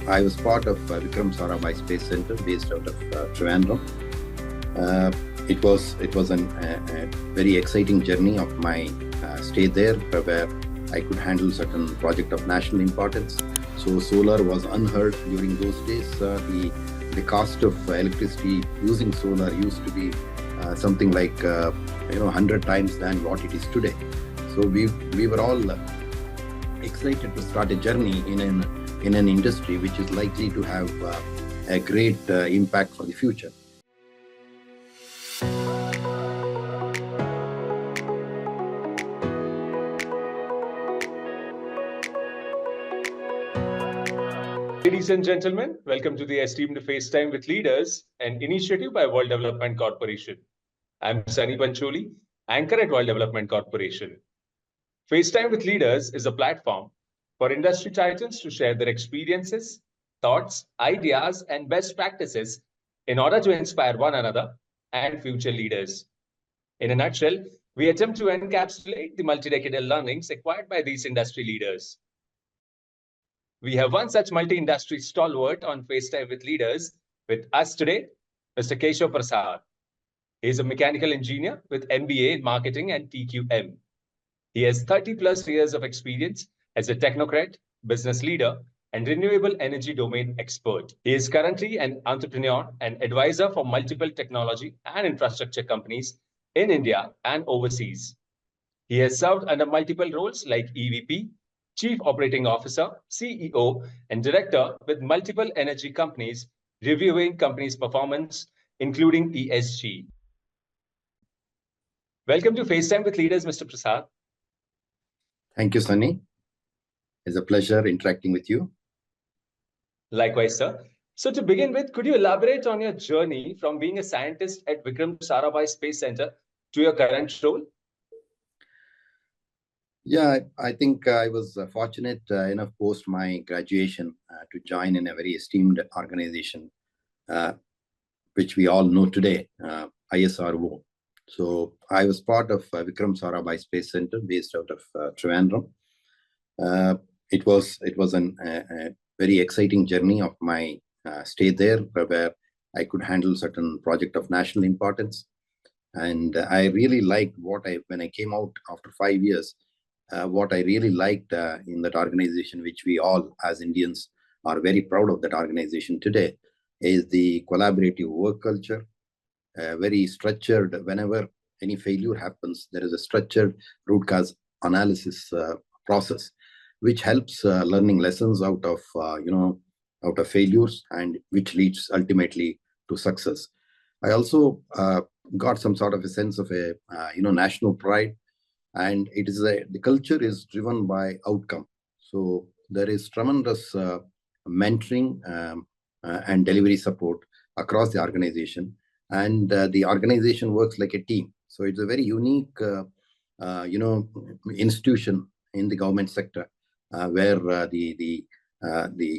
I was part of Vikram Sarabhai Space Centre based out of Trivandrum. It was a very exciting journey of my stay there, where I could handle certain project of national importance. So solar was unheard during those days. The cost of electricity using solar used to be something like 100 times than what it is today. So we were all excited to start a journey in an industry which is likely to have a great impact for the future. Ladies and gentlemen, welcome to the esteemed FaceTime with Leaders, an initiative by World Development Corporation. I'm Sunny Pancholi, anchor at World Development Corporation. FaceTime with Leaders is a platform for industry titans to share their experiences, thoughts, ideas, and best practices in order to inspire one another and future leaders. In a nutshell, we attempt to encapsulate the multi-decadal learnings acquired by these industry leaders. We have one such multi-industry stalwart on FaceTime with Leaders with us today, Mr. Keshav Prasad. He is a mechanical engineer with MBA in Marketing and TQM. He has 30 plus years of experience as a technocrat, business leader, and renewable energy domain expert. He is currently an entrepreneur and advisor for multiple technology and infrastructure companies in India and overseas. He has served under multiple roles like EVP, Chief Operating Officer, CEO, and Director with multiple energy companies, reviewing companies' performance, including ESG. Welcome to FaceTime with Leaders, Mr. Prasad. Thank you, Sunny. It's a pleasure interacting with you. Likewise, sir. So to begin with, could you elaborate on your journey from being a scientist at Vikram Sarabhai Space Centre to your current role? Yeah, I think I was fortunate enough post my graduation to join in a very esteemed organization, which we all know today, ISRO. So I was part of Vikram Sarabhai Space Centre based out of Trivandrum. It was a very exciting journey of my stay there, where I could handle certain project of national importance. And I really liked when I came out after 5 years, what I really liked in that organization, which we all as Indians are very proud of that organization today, is the collaborative work culture, very structured. Whenever any failure happens, there is a structured root cause analysis process, which helps learning lessons out of failures, and which leads ultimately to success. I also got some sort of a sense of a national pride. And the culture is driven by outcome. So there is tremendous mentoring and delivery support across the organization, and the organization works like a team. So it's a very unique, institution in the government sector, where the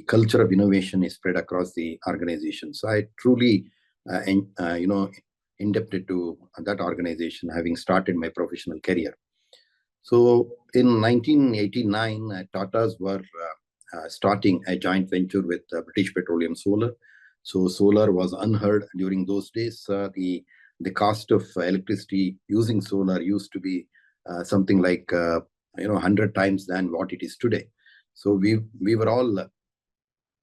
culture of innovation is spread across the organization. So I truly, indebted to that organization, having started my professional career. So in 1989, Tatas were starting a joint venture with British Petroleum Solar. So solar was unheard during those days. The cost of electricity using solar used to be something like 100 times than what it is today. So we were all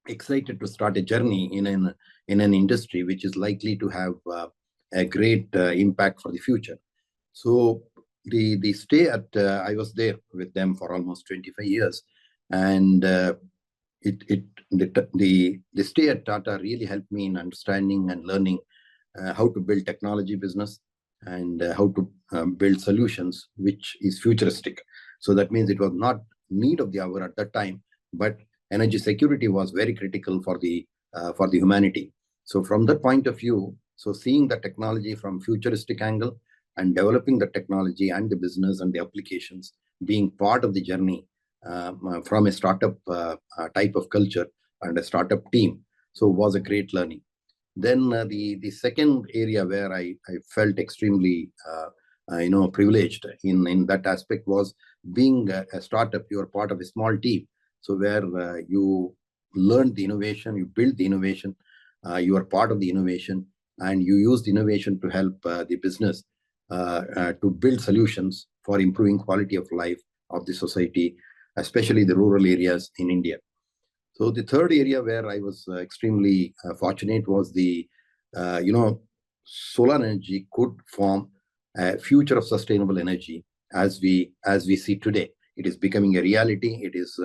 excited to start a journey in an industry which is likely to have a great impact for the future. So the stay at I was there with them for almost 25 years, and the stay at Tata really helped me in understanding and learning how to build technology business, and how to build solutions which is futuristic. So that means it was not need of the hour at that time, but energy security was very critical for the humanity. So from that point of view, so seeing the technology from futuristic angle, and developing the technology and the business and the applications, being part of the journey from a startup type of culture and a startup team, so was a great learning. Then the second area where I felt extremely privileged in that aspect was being a startup. You are part of a small team, so where you learn the innovation, you build the innovation, you are part of the innovation, and you use the innovation to help the business to build solutions for improving quality of life of the society, especially the rural areas in India. So the third area where I was extremely fortunate was the, solar energy could form a future of sustainable energy as we see today. It is becoming a reality. It is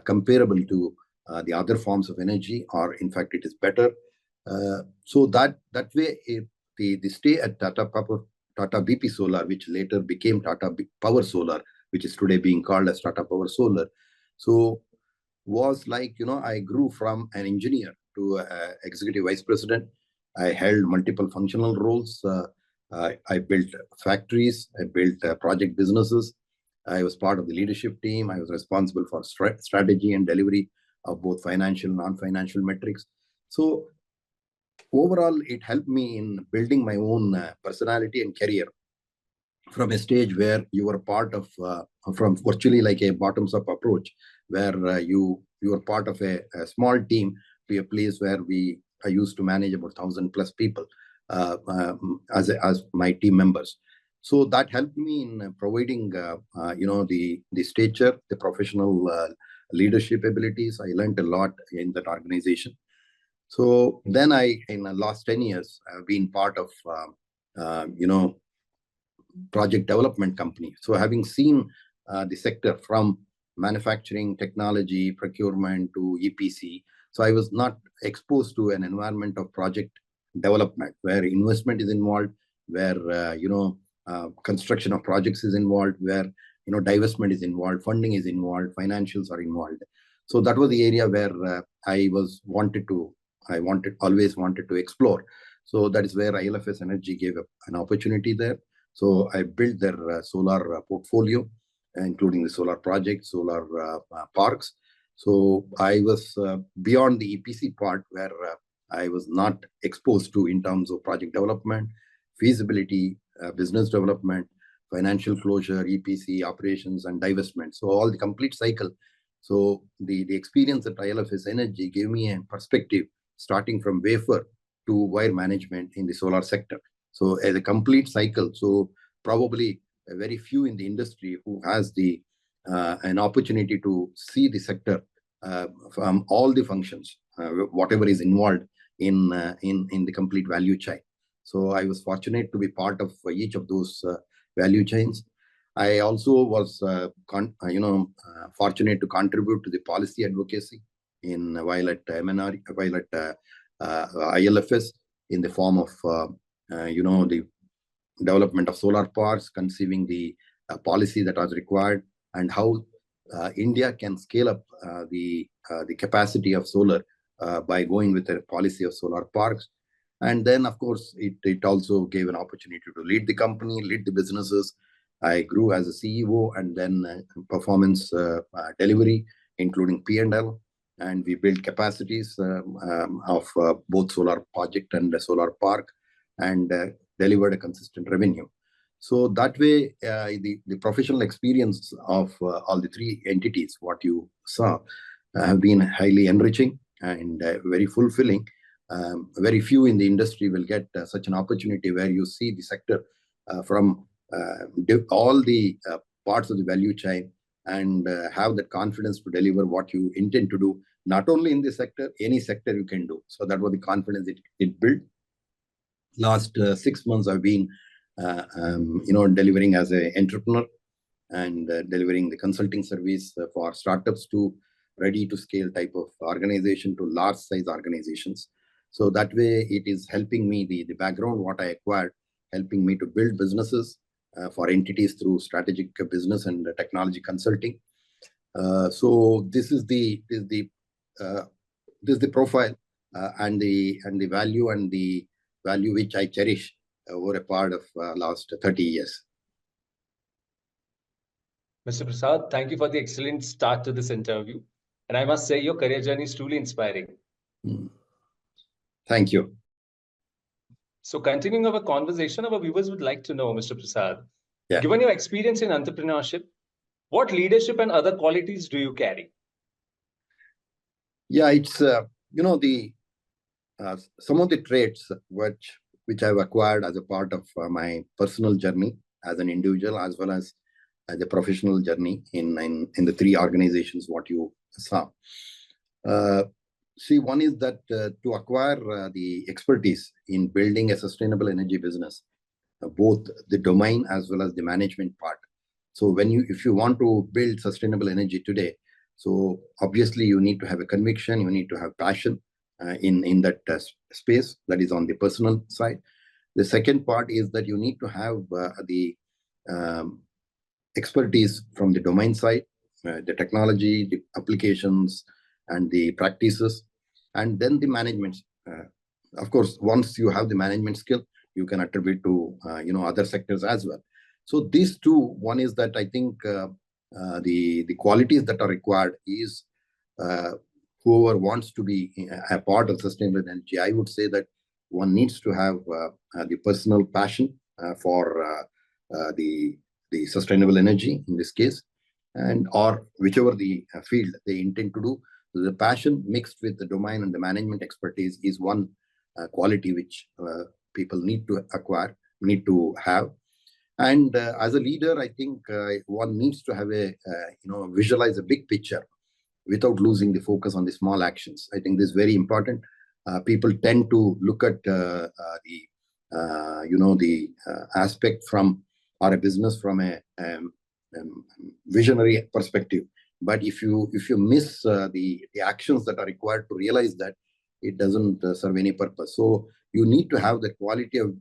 comparable to the other forms of energy, or in fact, it is better. So that way, the stay at Tata BP Solar, which later became Tata Power Solar, which is today being called as Tata Power Solar. So was like, I grew from an engineer to executive vice president. I held multiple functional roles. I built factories. I built project businesses. I was part of the leadership team. I was responsible for strategy and delivery of both financial and non-financial metrics. So overall, it helped me in building my own personality and career from a stage where you were part of, from virtually like a bottoms-up approach, where you were part of a small team, to a place where I used to manage about 1,000+ people as my team members. So that helped me in providing, the stature, the professional leadership abilities. I learned a lot in that organization. So then in the last 10 years, I've been part of, project development company. So having seen the sector from manufacturing, technology, procurement to EPC, so I was not exposed to an environment of project development where investment is involved, where construction of projects is involved, where divestment is involved, funding is involved, financials are involved. So that was the area where I always wanted to explore. So that is where IL&FS Energy gave an opportunity there. So I built their solar portfolio, including the solar projects, solar parks. So I was beyond the EPC part, where I was not exposed to in terms of project development, feasibility, business development, financial closure, EPC, operations, and divestment. So all the complete cycle. So the experience at IL&FS Energy gave me a perspective starting from wafer to wire management in the solar sector. So as a complete cycle, so probably very few in the industry who has an opportunity to see the sector from all the functions, whatever is involved in the complete value chain. So I was fortunate to be part of each of those value chains. I also was fortunate to contribute to the policy advocacy while at MNR, while at IL&FS, in the form of the development of solar parks, conceiving the policy that was required, and how India can scale up the capacity of solar by going with a policy of solar parks. And then, of course, it also gave an opportunity to lead the company, lead the businesses. I grew as a CEO, and then performance delivery, including P&L, and we built capacities of both solar project and the solar park, and delivered a consistent revenue. So that way, the professional experience of all the three entities, what you saw, have been highly enriching and very fulfilling. Very few in the industry will get such an opportunity where you see the sector from all the parts of the value chain, and have that confidence to deliver what you intend to do, not only in the sector, any sector you can do. So that was the confidence it built. Last 6 months, I've been, delivering as an entrepreneur, and delivering the consulting service for startups to ready to scale type of organization to large size organizations. So that way, it is helping me, the background what I acquired, helping me to build businesses for entities through strategic business and technology consulting. So this is the profile and the value which I cherish over a part of last 30 years. Mr. Prasad, thank you for the excellent start to this interview. And I must say, your career journey is truly inspiring. Thank you. So continuing our conversation, our viewers would like to know, Mr. Prasad, yeah. Given your experience in entrepreneurship, what leadership and other qualities do you carry? Yeah, it's the some of the traits which I've acquired as a part of my personal journey as an individual, as well as a professional journey in the three organizations what you saw. Uh, See, one is that to acquire the expertise in building a sustainable energy business, both the domain as well as the management part. So if you want to build sustainable energy today, so obviously you need to have a conviction, you need to have passion in that space, that is on the personal side. The second part is that you need to have the um, expertise from the domain side, the technology, the applications, and the practices, and then the management. Uh, of course, once you have the management skill, you can attribute to other sectors as well. So these two, one is that I think the qualities that are required is uh, whoever wants to be a part of sustainable energy. I would say that one needs to have the personal passion for the sustainable energy in this case, and or whichever the field they intend to do. So the passion mixed with the domain and the management expertise is one quality which people need to acquire, need to have. And as a leader, I think one needs to have visualize a big picture without losing the focus on the small actions. I think this is very important. People tend to look at the aspect from or a business from a visionary perspective. But if you miss the actions that are required to realize that, it doesn't serve any purpose. So you need to have the quality of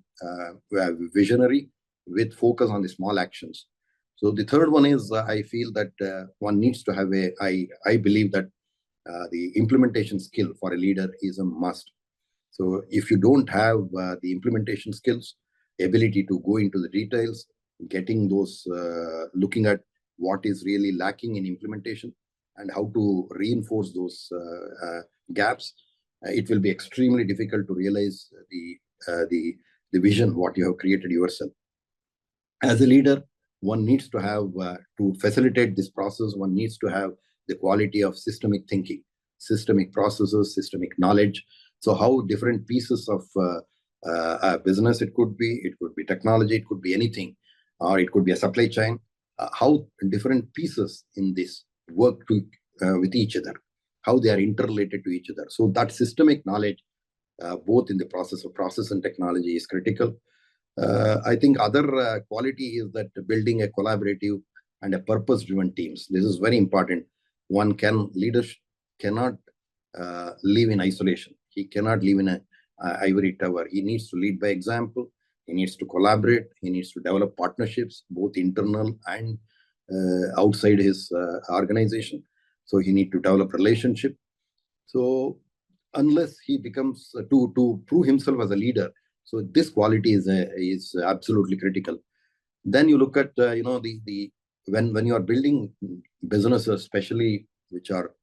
visionary with focus on the small actions. So the third one is I feel that one needs to have I believe that the implementation skill for a leader is a must. So if you don't have the implementation skills, ability to go into the details, getting those, looking at what is really lacking in implementation and how to reinforce those gaps, it will be extremely difficult to realize the vision what you have created yourself. As a leader, one needs to have to facilitate this process. One needs to have the quality of systemic thinking, systemic processes, systemic knowledge. So how different pieces of business, it could be technology, it could be anything, or it could be a supply chain, how different pieces in this work with each other, how they are interrelated to each other. So that systemic knowledge, both in the process and technology, is critical. I think other quality is that building a collaborative and a purpose-driven teams. This is very important. Leaders cannot live in isolation. He cannot live in a ivory tower. He needs to lead by example. He needs to collaborate. He needs to develop partnerships, both internal and outside his organization. So he needs to develop relationship. So unless he becomes to prove himself as a leader, so this quality is absolutely critical. Then you look at the when you are building businesses, especially which are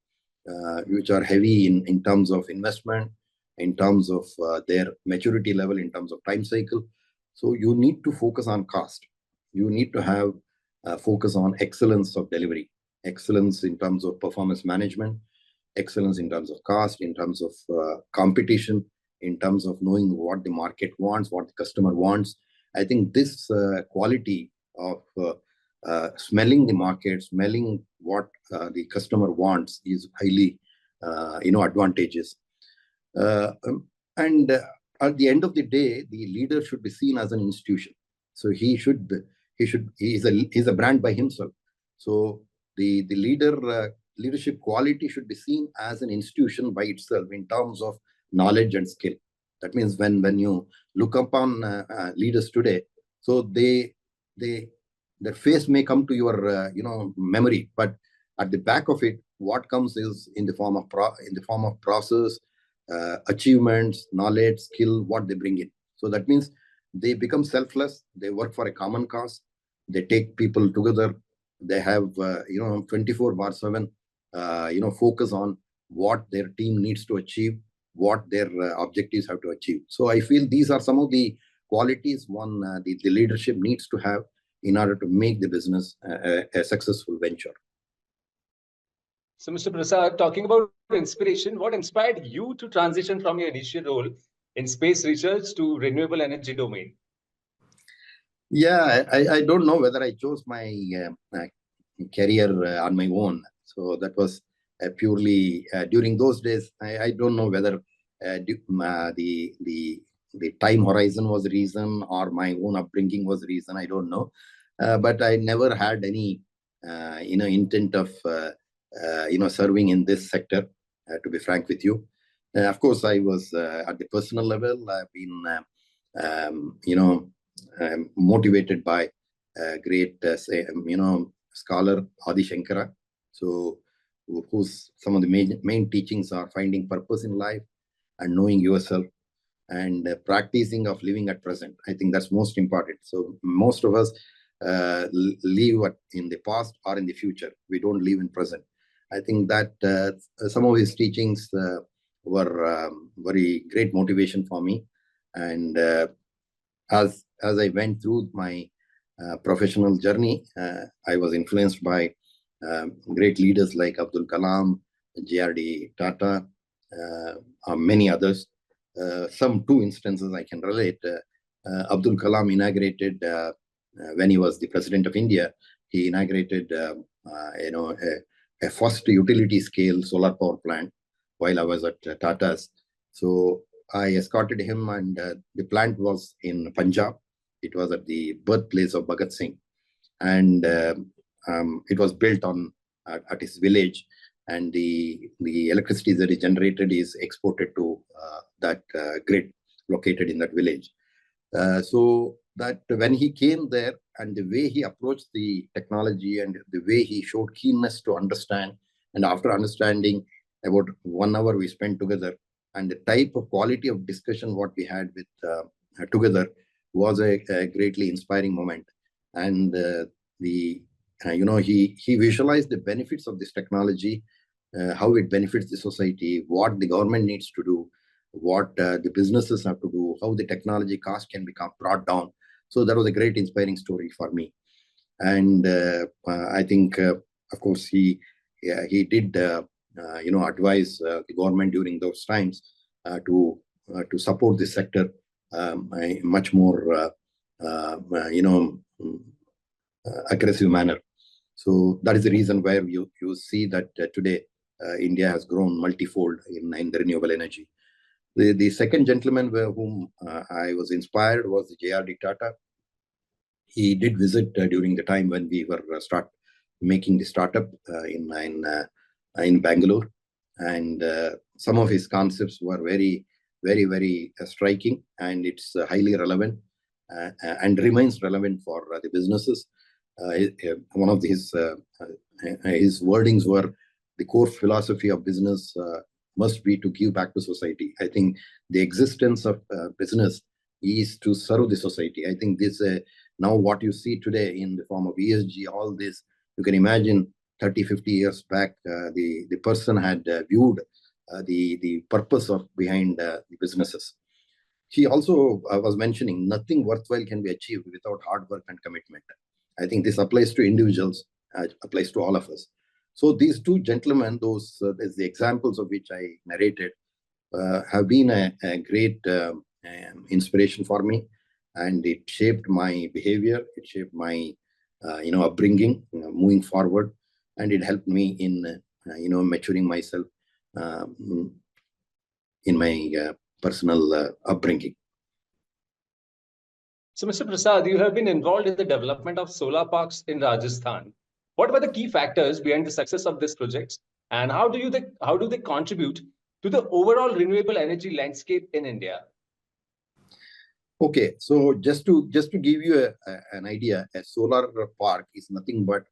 heavy in terms of investment, in terms of their maturity level, in terms of time cycle. So you need to focus on cost. You need to have focus on excellence of delivery, excellence in terms of performance management, excellence in terms of cost, in terms of competition, in terms of knowing what the market wants, what the customer wants. I think this quality of smelling the market, smelling what the customer wants is highly, advantageous. And at the end of the day, the leader should be seen as an institution. So he's a brand by himself. So the leadership quality should be seen as an institution by itself in terms of knowledge and skill. That means when you look upon leaders today, so their face may come to your memory, but at the back of it, what comes is in the form of process, achievements, knowledge, skill, what they bring in. So that means they become selfless. They work for a common cause. They take people together. They have 24/7 focus on what their team needs to achieve, what their objectives have to achieve. So I feel these are some of the qualities the leadership needs to have in order to make the business a successful venture. So, Mr. Prasad, talking about inspiration, what inspired you to transition from your initial role in space research to renewable energy domain? Yeah, I don't know whether I chose my career on my own. So that was purely during those days. I don't know whether the time horizon was the reason or my own upbringing was the reason. I don't know, but I never had any intent of serving in this sector. To be frank with you, of course, I was at the personal level. I've been motivated by great, scholar Adi Shankara. So, whose some of the main teachings are finding purpose in life and knowing yourself and practicing of living at present. I think that's most important. So, most of us live in the past or in the future. We don't live in present. I think that some of his teachings were very great motivation for me, and as I went through my professional journey, I was influenced by great leaders like Abdul Kalam, J.R.D. Tata, many others. Some two instances I can relate. Abdul Kalam inaugurated, when he was the president of India, he inaugurated, a first utility scale solar power plant while I was at Tata's. So I escorted him, and the plant was in Punjab. It was at the birthplace of Bhagat Singh, and it was built at his village. And the electricity that is generated is exported to that grid located in that village. So that when he came there, and the way he approached the technology and the way he showed keenness to understand, and after understanding, about 1 hour we spent together, and the type of quality of discussion what we had with together was a greatly inspiring moment. And he visualized the benefits of this technology, how it benefits the society, what the government needs to do, what the businesses have to do, how the technology cost can become brought down. So that was a great inspiring story for me. And I think, of course, he did advise the government during those times to support this sector much more aggressive manner. So that is the reason where you see that today India has grown multifold in the renewable energy. The second gentleman whom I was inspired was J.R.D. Tata. He did visit during the time when we were making the startup in Bangalore, and some of his concepts were very, very, very striking, and it's highly relevant and remains relevant for the businesses. One of his wordings were, the core philosophy of business must be to give back to society. I think the existence of business is to serve the society. I think this now what you see today in the form of ESG, all this, you can imagine 30, 50 years back, the person had viewed the purpose of behind the businesses. He also was mentioning nothing worthwhile can be achieved without hard work and commitment. I think this applies to individuals, applies to all of us. So these two gentlemen, those as the examples of which I narrated, have been a great inspiration for me, and it shaped my behavior. It shaped my upbringing, moving forward, and it helped me in maturing myself in my personal upbringing. So, Mr. Prasad, you have been involved in the development of solar parks in Rajasthan. What were the key factors behind the success of these projects, and how do they contribute to the overall renewable energy landscape in India? Okay, so just to give you an idea, a solar park is nothing but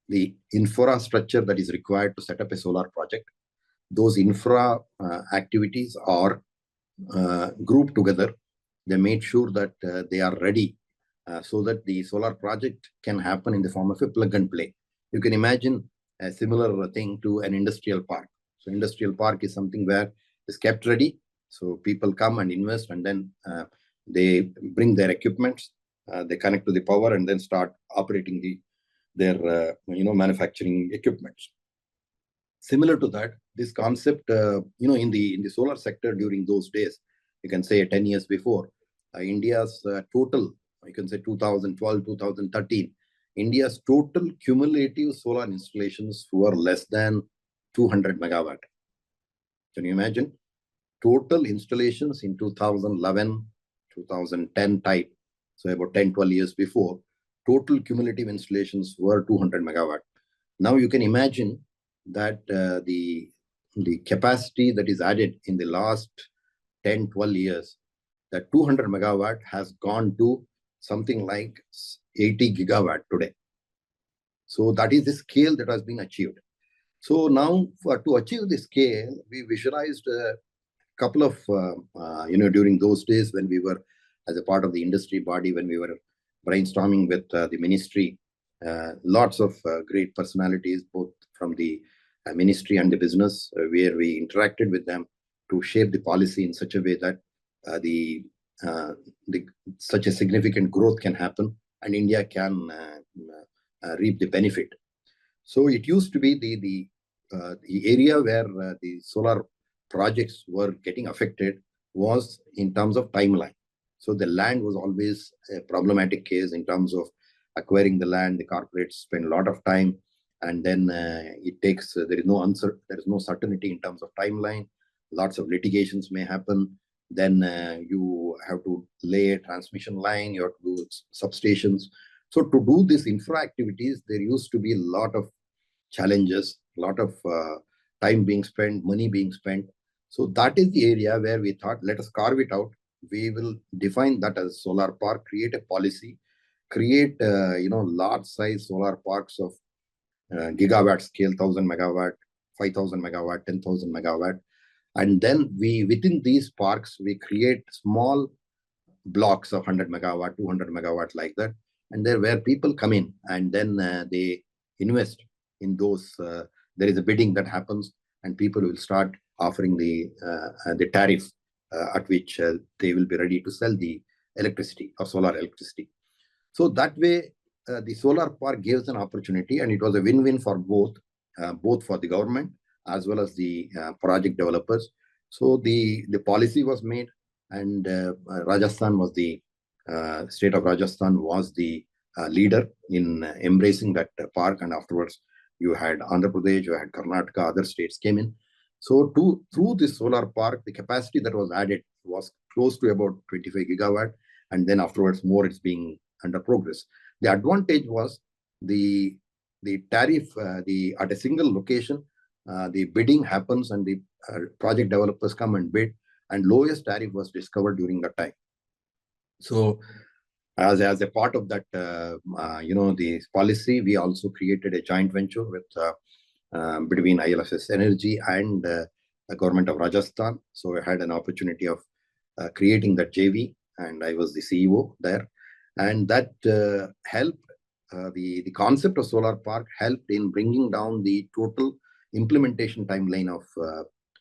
the infrastructure that is required to set up a solar project. Those infra activities are grouped together. They made sure that they are ready so that the solar project can happen in the form of a plug and play. You can imagine a similar thing to an industrial park. So industrial park is something where it's kept ready. So people come and invest, and then they bring their equipments, they connect to the power, and then start operating their manufacturing equipments. Similar to that, this concept, in the solar sector during those days, you can say 10 years before, India's total, you can say 2012, 2013, India's total cumulative solar installations were less than 200 megawatt. Can you imagine? Total installations in 2011, 2010 type, so about 10, 12 years before, total cumulative installations were 200 megawatt. Now you can imagine that the capacity that is added in the last 10, 12 years, that 200 megawatt has gone to something like 80 gigawatt today. So that is the scale that has been achieved. So now to achieve the scale, we visualized a couple of, during those days when we were as a part of the industry body, when we were brainstorming with the ministry, lots of great personalities, both from the ministry and the business, where we interacted with them to shape the policy in such a way that such a significant growth can happen and India can reap the benefit. So it used to be the area where the solar projects were getting affected was in terms of timeline. So the land was always a problematic case in terms of acquiring the land. The corporates spend a lot of time, and then it takes there is no certainty in terms of timeline. Lots of litigations may happen. Then you have to lay a transmission line, you have to do substations. So to do these infra activities, there used to be a lot of challenges, a lot of time being spent, money being spent. So that is the area where we thought, let us carve it out. We will define that as solar park, create a policy, create large size solar parks of gigawatt scale, 1,000 megawatt, 5,000 megawatt, 10,000 megawatt. And then within these parks, we create small blocks of 100 megawatt, 200 megawatt, like that. And there where people come in and then they invest in those. There is a bidding that happens, and people will start offering the tariff at which they will be ready to sell the electricity or solar electricity. So that way, the solar park gives an opportunity, and it was a win-win for both for the government as well as the project developers. So the policy was made, and Rajasthan was the state of Rajasthan was the leader in embracing that park, and afterwards you had Andhra Pradesh, you had Karnataka, other states came in. So through this solar park, the capacity that was added was close to about 25 gigawatt, and then afterwards more it's being under progress. The advantage was the tariff, at a single location, the bidding happens and the project developers come and bid, and lowest tariff was discovered during that time. So as a part of that, the policy, we also created a joint venture with between IL&FS Energy and the government of Rajasthan. So I had an opportunity of creating that JV, and I was the CEO there. And that helped, the concept of solar park helped in bringing down the total implementation timeline of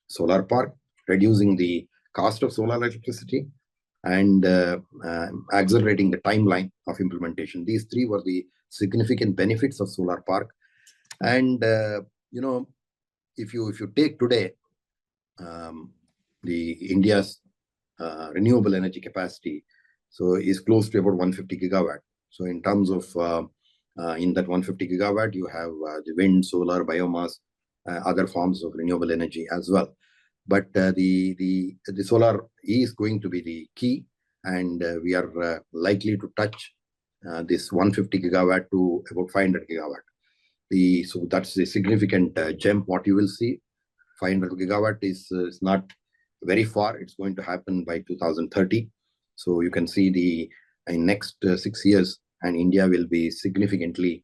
solar park, reducing the cost of solar electricity, and accelerating the timeline of implementation. These three were the significant benefits of solar park. And if you take today the India's renewable energy capacity, so is close to about 150 gigawatt. So in terms of in that 150 gigawatt, you have the wind, solar, biomass, other forms of renewable energy as well. But the solar is going to be the key, and we are likely to touch this 150 gigawatt to about 500 gigawatt. So that's a significant jump. What you will see, 500 gigawatt is not very far. It's going to happen by 2030. So you can see in next 6 years, and India will be significantly,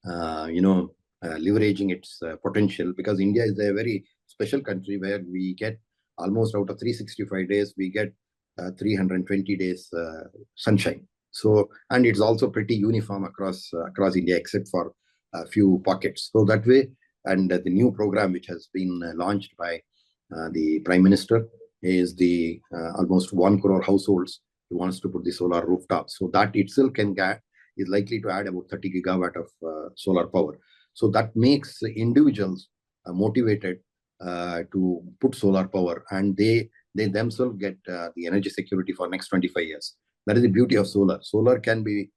leveraging its potential, because India is a very special country where we get almost out of 365 days, we get 320 days sunshine. So, and it's also pretty uniform across India, except for a few pockets. So that way, and the new program which has been launched by the Prime Minister is the almost 1 crore households who wants to put the solar rooftop. So that itself can is likely to add about 30 gigawatt of solar power. So that makes individuals motivated to put solar power, and they themselves get the energy security for next 25 years. That is the beauty of solar. Solar can be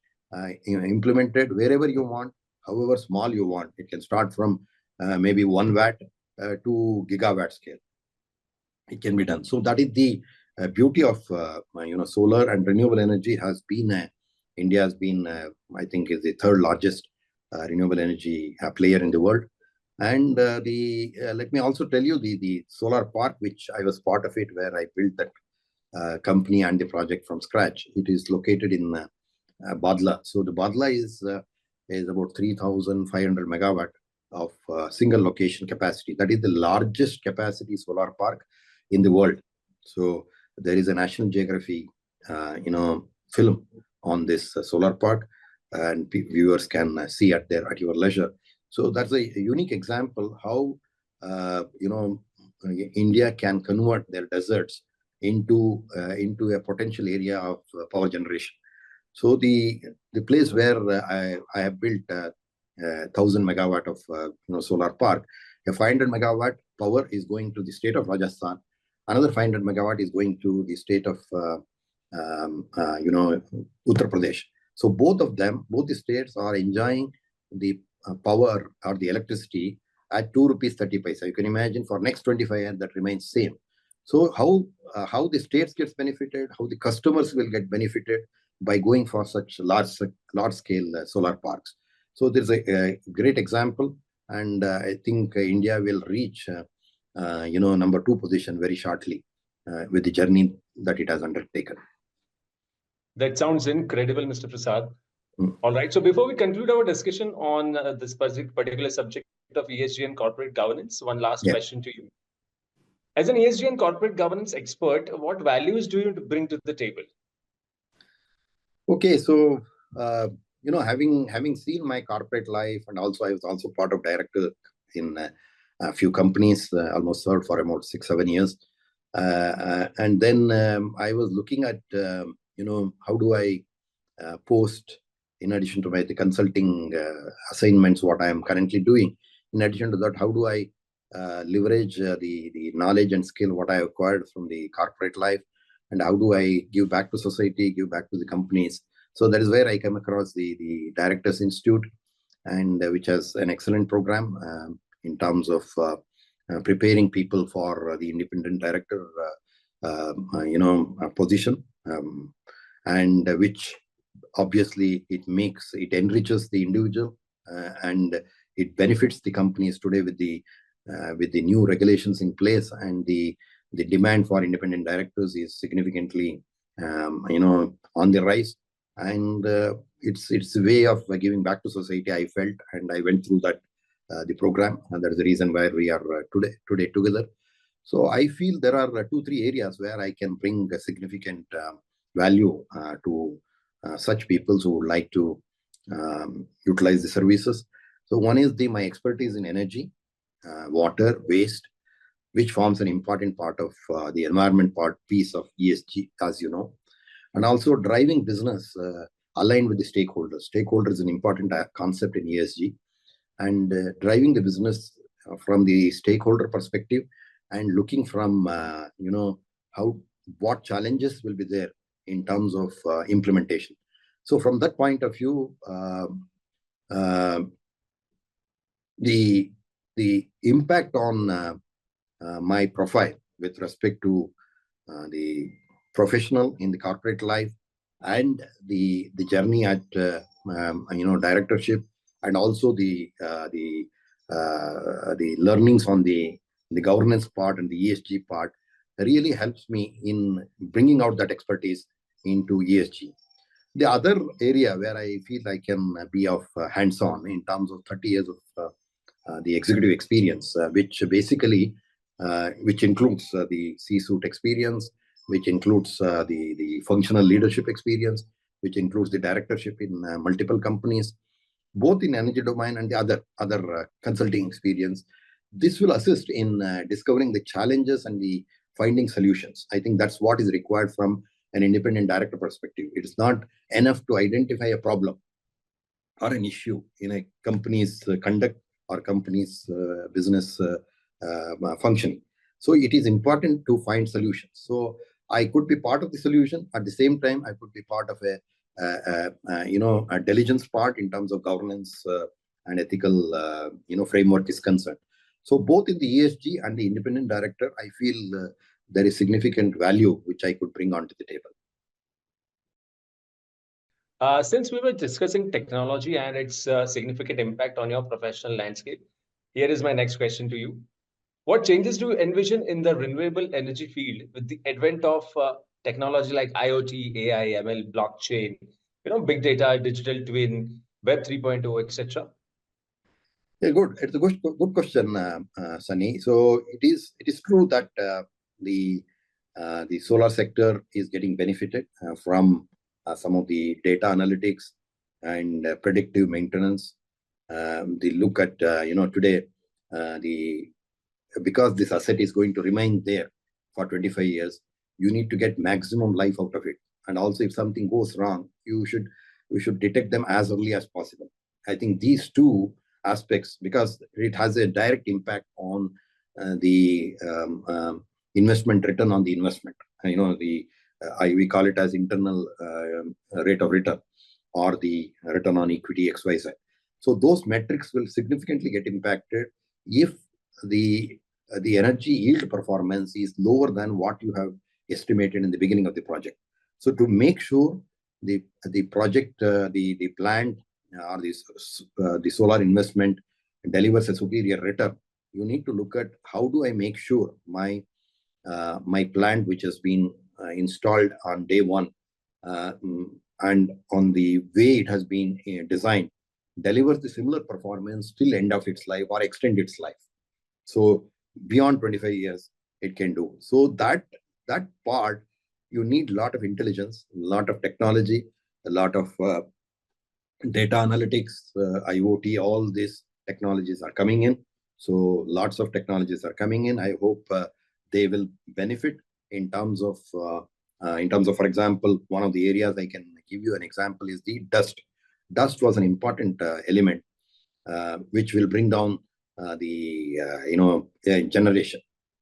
implemented wherever you want, however small you want. It can start from maybe 1 watt to gigawatt scale. It can be done. So that is the beauty of solar and renewable energy. Has been India has been I think is the third largest renewable energy player in the world. And let me also tell you the solar park, which I was part of it, where I built that company and the project from scratch. It is located in Badla. So the Badla is about 3,500 megawatt of single location capacity. That is the largest capacity solar park in the world. So there is a National Geography, film on this solar park, and viewers can see at your leisure. So that's a unique example how India can convert their deserts into a potential area of power generation. So the place where I have built 1,000 megawatt of solar park, a 500 megawatt power is going to the state of Rajasthan. Another 500 megawatt is going to the state of Uttar Pradesh. So both the states are enjoying the power or the electricity at 2 rupees 30 paisa. You can imagine for next 25 years that remains same. So how the states gets benefited, how the customers will get benefited by going for such large scale solar parks. So there's a great example, and I think India will reach number 2 position very shortly with the journey that it has undertaken. That sounds incredible, Mr. Prasad. All right. So before we conclude our discussion on this particular subject of ESG and corporate governance, one last question to you. As an ESG and corporate governance expert, what values do you bring to the table? Okay, so having seen my corporate life, and also I was also part of director in a few companies, almost served for about 6-7 years, and then I was looking at how do I post, in addition to the consulting assignments, what I am currently doing. In addition to that, how do I leverage the knowledge and skill what I acquired from the corporate life, and how do I give back to society, give back to the companies. So that is where I came across the Directors Institute, and which has an excellent program in terms of preparing people for the independent director position, and which obviously it enriches the individual, and it benefits the companies today with the new regulations in place, and the demand for independent directors is significantly on the rise, and it's a way of giving back to society, I felt, and I went through that the program, and that is the reason why we are today together. So I feel there are 2-3 areas where I can bring a significant value to such people who would like to utilize the services. So one is my expertise in energy, water, waste, which forms an important part of the environment piece of ESG, as you know, and also driving business aligned with the stakeholders. Stakeholders is an important concept in ESG, and driving the business from the stakeholder perspective, and looking from what challenges will be there in terms of implementation. So from that point of view, the impact on my profile with respect to the professional in the corporate life, and the journey at directorship, and also the learnings on the governance part and the ESG part really helps me in bringing out that expertise into ESG. The other area where I feel I can be of hands-on in terms of 30 years of the executive experience, which basically which includes the C-suite experience, which includes the functional leadership experience, which includes the directorship in multiple companies, both in energy domain and the other consulting experience. This will assist in discovering the challenges and the finding solutions. I think that's what is required from an independent director perspective. It is not enough to identify a problem. are an issue in a company's conduct or company's business functioning. So it is important to find solutions. So I could be part of the solution. At the same time, I could be part of a diligence part in terms of governance and ethical framework is concerned. So both in the ESG and the independent director, I feel there is significant value which I could bring onto the table. Since we were discussing technology and its significant impact on your professional landscape, here is my next question to you. What changes do you envision in the renewable energy field with the advent of technology like IoT, AI, ML, blockchain, big data, digital twin, Web 3.0, etc.? Yeah, good. It's a good question, Sunny. So it is true that the solar sector is getting benefited from some of the data analytics and predictive maintenance. The look at today because this asset is going to remain there for 25 years, you need to get maximum life out of it. And also, if something goes wrong, you should detect them as early as possible. I think these two aspects, because it has a direct impact on the investment return on the investment. We call it as internal rate of return or the return on equity XYZ. So those metrics will significantly get impacted if the energy yield performance is lower than what you have estimated in the beginning of the project. So to make sure the project, the plant or the solar investment delivers a superior return, you need to look at how do I make sure my plant, which has been installed on day one and on the way it has been designed, delivers the similar performance till end of its life or extend its life. So beyond 25 years, it can do. So that part, you need a lot of intelligence, a lot of technology, a lot of data analytics, IoT, all these technologies are coming in. So lots of technologies are coming in. I hope they will benefit in terms of, for example, one of the areas I can give you an example is the dust. Dust was an important element which will bring down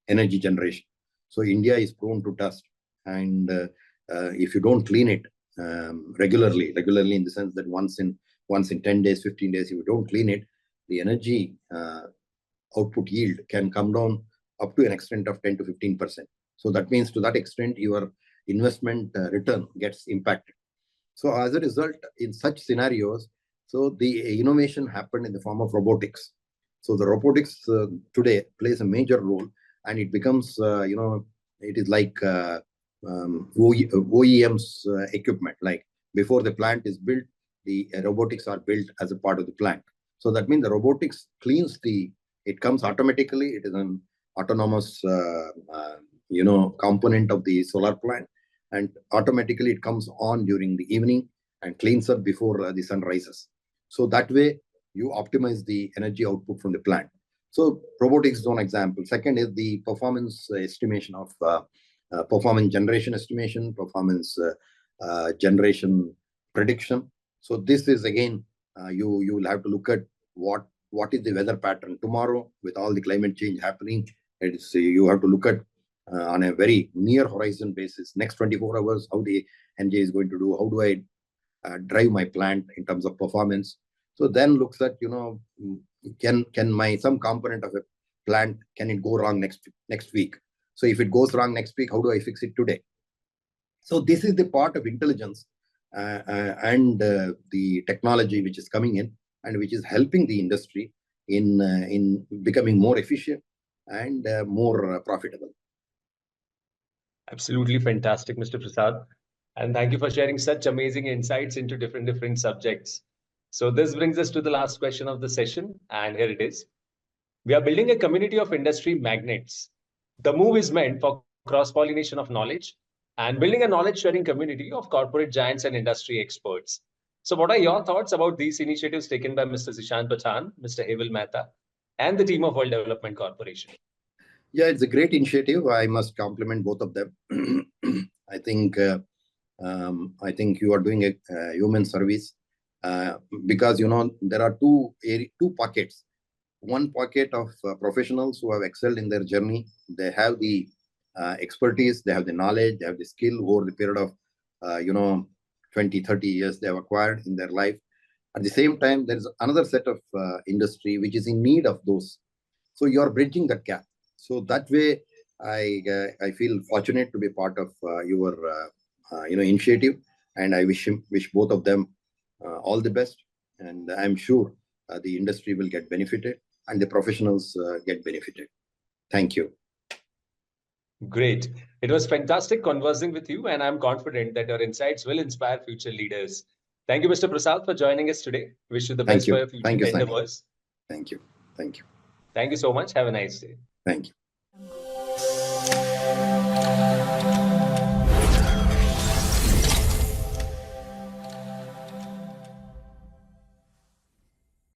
energy generation. So India is prone to dust, and if you don't clean it regularly in the sense that once in 10 days, 15 days, if you don't clean it, the energy output yield can come down up to an extent of 10 to 15%. So that means to that extent, your investment return gets impacted. So as a result, in such scenarios, so the innovation happened in the form of robotics. So the robotics today plays a major role, and it becomes, it is like OEM's equipment. Like before the plant is built, the robotics are built as a part of the plant. So that means the robotics cleans it comes automatically. It is an autonomous, component of the solar plant, and automatically it comes on during the evening and cleans up before the sun rises. So that way you optimize the energy output from the plant. So robotics is one example. Second is the performance estimation of performance generation estimation, performance generation prediction. So this is again, you will have to look at what is the weather pattern tomorrow with all the climate change happening. You have to look at on a very near horizon basis, next 24 hours, how the energy is going to do, how do I drive my plant in terms of performance. So then looks at, can some component of a plant, can it go wrong next week? So if it goes wrong next week, how do I fix it today? So this is the part of intelligence and the technology which is coming in and which is helping the industry in becoming more efficient and more profitable. Absolutely fantastic, Mr. Prasad. And thank you for sharing such amazing insights into different subjects. So this brings us to the last question of the session, and here it is. We are building a community of industry magnates. The move is meant for cross-pollination of knowledge and building a knowledge-sharing community of corporate giants and industry experts. So what are your thoughts about these initiatives taken by Mr. Zishan Pathan, Mr. Heval Mehta, and the team of World Development Corporation? Yeah, it's a great initiative. I must compliment both of them. I think you are doing a human service because there are two pockets. One pocket of professionals who have excelled in their journey. They have the expertise, they have the knowledge, they have the skill over the period of 20, 30 years they have acquired in their life. At the same time, there is another set of industry which is in need of those. So you are bridging that gap. So that way, I feel fortunate to be part of your initiative, and I wish both of them all the best. And I'm sure the industry will get benefited and the professionals get benefited. Thank you. Great. It was fantastic conversing with you, and I'm confident that your insights will inspire future leaders. Thank you, Mr. Prasad, for joining us today. Wish you the best for your future endeavors. Thank you. Thank you. Thank you so much. Have a nice day. Thank you.